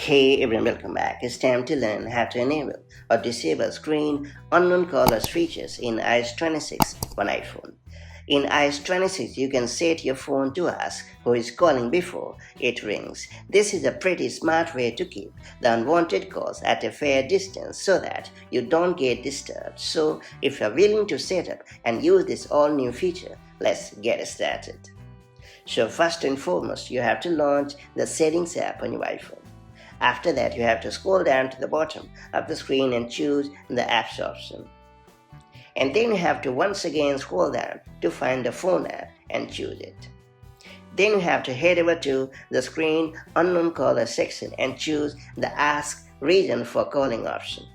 Hey everyone, welcome back. It's time to learn how to enable or disable screen unknown callers features in iOS 26 on iPhone. In iOS 26, you can set your phone to ask who is calling before it rings. This is a pretty smart way to keep the unwanted calls at a fair distance so that you don't get disturbed. So, if you're willing to set up and use this all new feature, let's get started. So, first and foremost, you have to launch the Settings app on your iPhone. After that, you have to scroll down to the bottom of the screen and choose the Apps option. And then you have to once again scroll down to find the Phone app and choose it. Then you have to head over to the Screen Unknown Caller section and choose the Ask Reason for Calling option.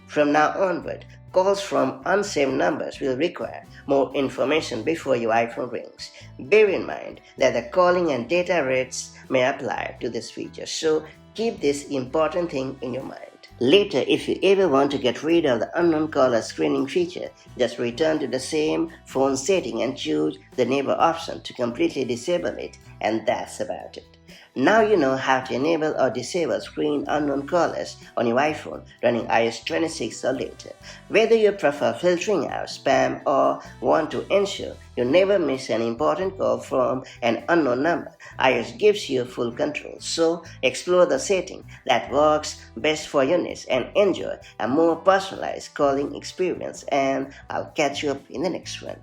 From now onward, calls from unsaved numbers will require more information before your iPhone rings. Bear in mind that the calling and data rates may apply to this feature, so keep this important thing in your mind. Later, if you ever want to get rid of the unknown caller screening feature, just return to the same phone setting and choose the neighbor option to completely disable it, and that's about it. Now you know how to enable or disable screen unknown callers on your iPhone running iOS 26 or later. Whether you prefer filtering out spam or want to ensure you never miss an important call from an unknown number, iOS gives you full control. So explore the setting that works best for your needs and enjoy a more personalized calling experience. And I'll catch you up in the next one.